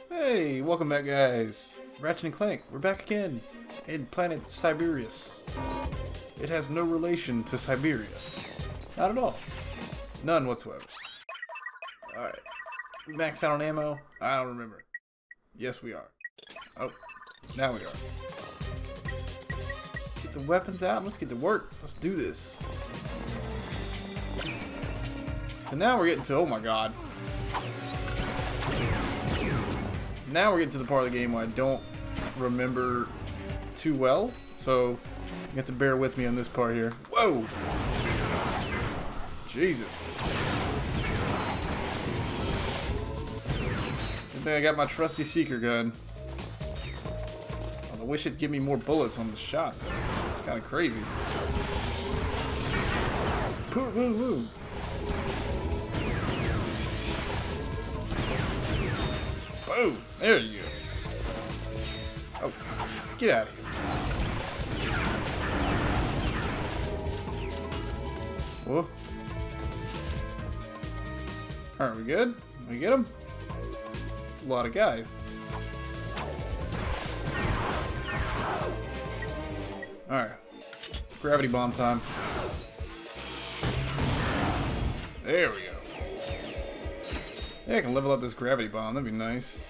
Hey, welcome back, guys. Ratchet and Clank, we're back again in planet Siberius. It has no relation to Siberia. Not at all. None whatsoever. Alright. We maxed out on ammo? I don't remember. Yes, we are. Oh, now we are. Get the weapons out. Let's get to work. Let's do this. So now we're getting to, oh my god. Now we're getting to the part of the game where I don't remember too well. So you have to bear with me on this part here. Whoa! Jesus. Good thing I got my trusty seeker gun. I wish it'd give me more bullets on the shot. It's kind of crazy. Boom, boom, boom. Boom! There you go. Oh, get out of here. Whoa. Alright, we good? We get him? It's a lot of guys. Alright. Gravity bomb time. There we go. Yeah, I can level up this gravity bomb. That'd be nice.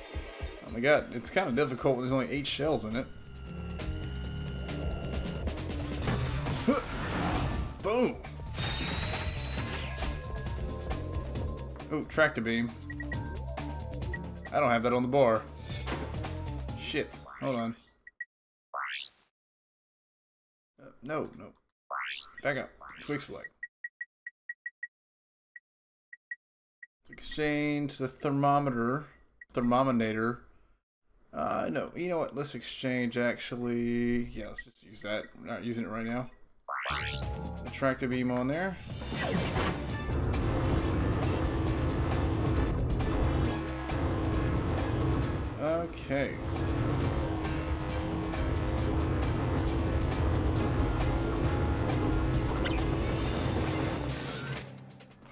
Oh my god, it's kind of difficult when there's only 8 shells in it. Huh. Boom! Oh, tractor beam. I don't have that on the bar. Shit. Hold on. No. Back up. Quick select. Exchange the thermometer. No, you know what? Let's exchange actually. Yeah, let's just use that. We're not using it right now. The tractor beam on there. Okay.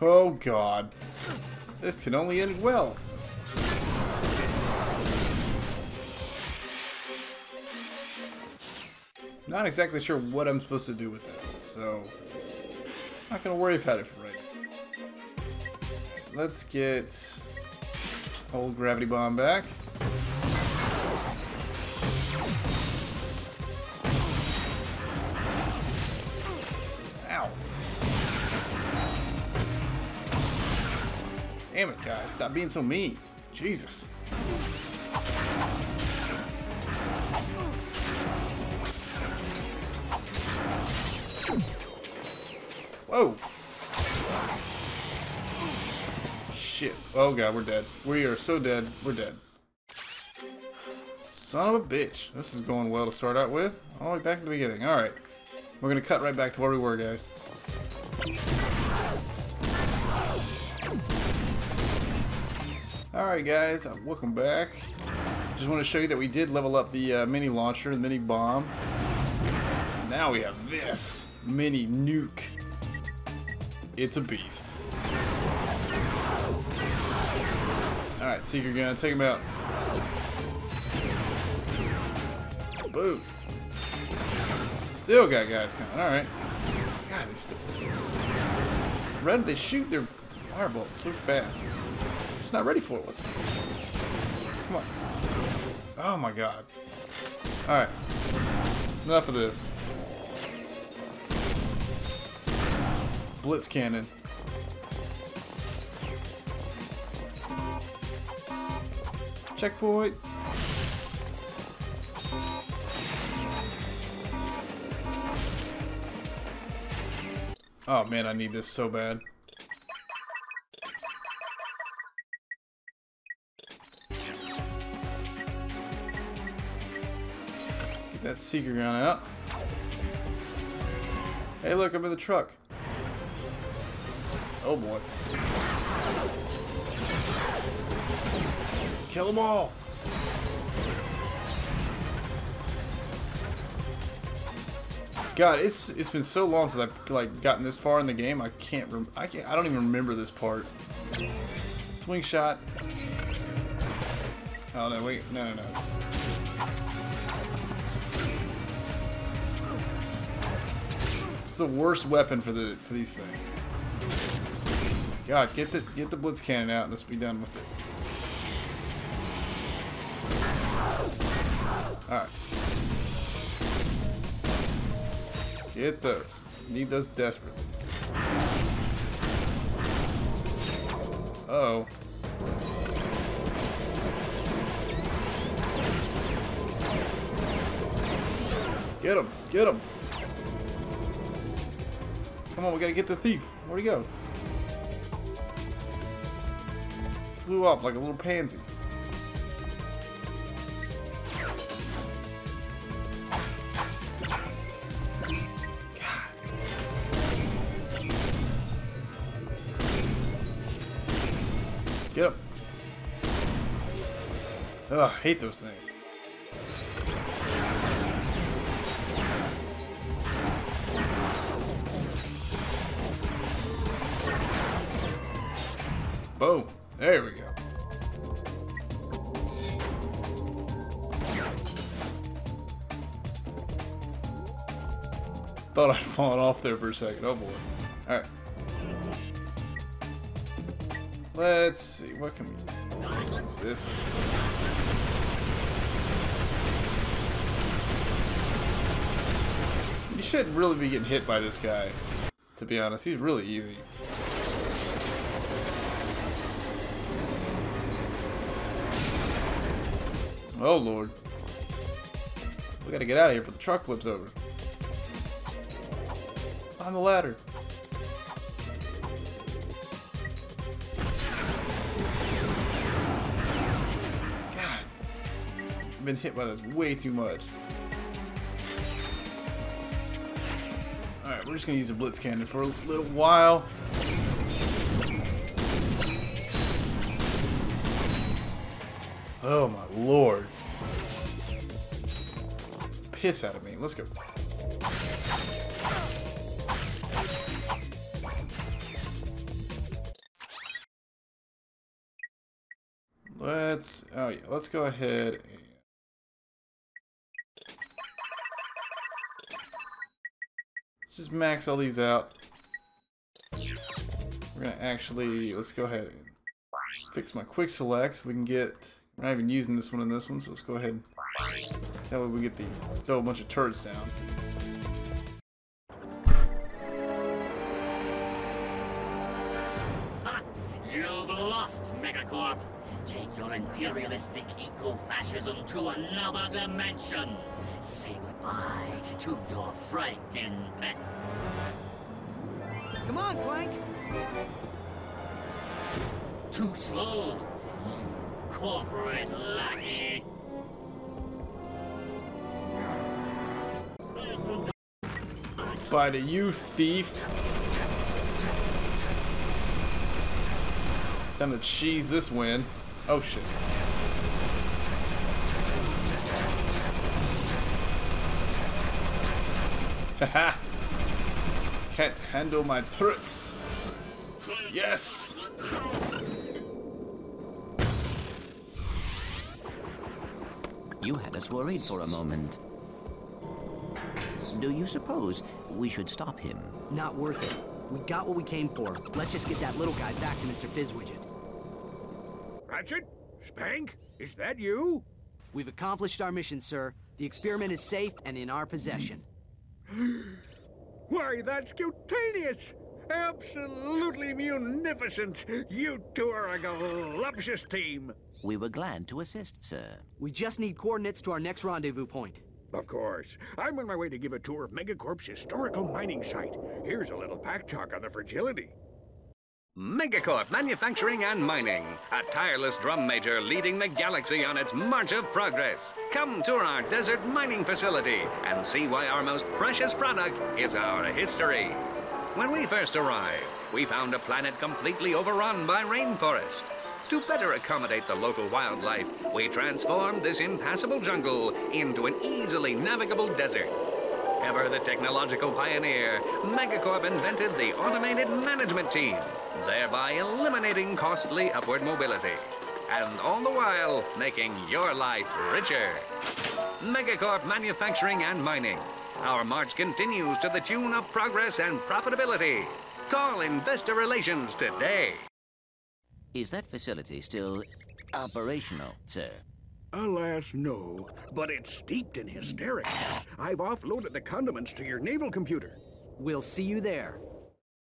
Oh god. This can only end well. Not exactly sure what I'm supposed to do with that, so not gonna worry about it for right now. Let's get old gravity bomb back. Ow. Damn it, guys. Stop being so mean. Jesus. Whoa. Shit. Oh god, we're dead. We are so dead. We're dead. Son of a bitch. This is going well to start out with. All the way back to the beginning. Alright. We're going to cut right back to where we were, guys. Alright guys, welcome back. Just want to show you that we did level up the mini launcher, the mini bomb. Now we have this mini nuke. It's a beast. Alright, seeker gun, take him out. Boom. Still got guys coming, alright. God, they still... Red, they shoot their firebolts so fast. Just not ready for it. Come on. Oh my god. Alright. Enough of this. Blitz cannon. Checkpoint. Oh man, I need this so bad. Get that seeker gun out. Hey look, I'm in the truck. Oh boy. Kill them all. God, it's been so long since I've like gotten this far in the game. I don't even remember this part. Swing shot. Oh no, wait, no. It's the worst weapon for these things. God, get the blitz cannon out and let's be done with it. Alright. Get those. Need those desperately. Uh-oh. Get him! Get him! Come on, we gotta get the thief. Where'd he go? Flew off like a little pansy. Get him. Ugh, I hate those things. Boom. There we go. Thought I'd fallen off there for a second. Oh boy. Alright. Let's see. What can we use? This. You shouldn't really be getting hit by this guy, to be honest. He's really easy. Oh lord. We gotta get out of here before the truck flips over. On the ladder. God. I've been hit by this way too much. Alright, we're just gonna use a blitz cannon for a little while. Oh my lord. Piss out of me. Let's go. Let's go ahead and let's just max all these out. We're gonna actually, let's go ahead and fix my quick select. We can get, we're not even using this one and this one, so let's go ahead and that way we get the throw a bunch of turrets down. Ha! You've lost, Megacorp. Take your imperialistic eco-fascism to another dimension. Say goodbye to your Franken-pest. Come on, Clank! Too slow, you corporate lackey. Bye to you, thief. Time to cheese this win. Oh shit. Haha. Can't handle my turrets. Yes. You had us worried for a moment. Do you suppose we should stop him? Not worth it. We got what we came for. Let's just get that little guy back to Mr. Fizzwidget. Ratchet? Spank? Is that you? We've accomplished our mission, sir. The experiment is safe and in our possession. Why, that's cutaneous! Absolutely munificent! You two are a galuptious team! We were glad to assist, sir. We just need coordinates to our next rendezvous point. Of course. I'm on my way to give a tour of Megacorp's historical mining site. Here's a little pack talk on the fragility. Megacorp Manufacturing and Mining, a tireless drum major leading the galaxy on its march of progress. Come tour our desert mining facility and see why our most precious product is our history. When we first arrived, we found a planet completely overrun by rainforest. To better accommodate the local wildlife, we transformed this impassable jungle into an easily navigable desert. Ever the technological pioneer, Megacorp invented the automated management team, thereby eliminating costly upward mobility. and all the while making your life richer. Megacorp Manufacturing and Mining. Our march continues to the tune of progress and profitability. Call Investor Relations today. Is that facility still operational, sir? Alas, no. But it's steeped in hysterics. I've offloaded the condiments to your naval computer. We'll see you there.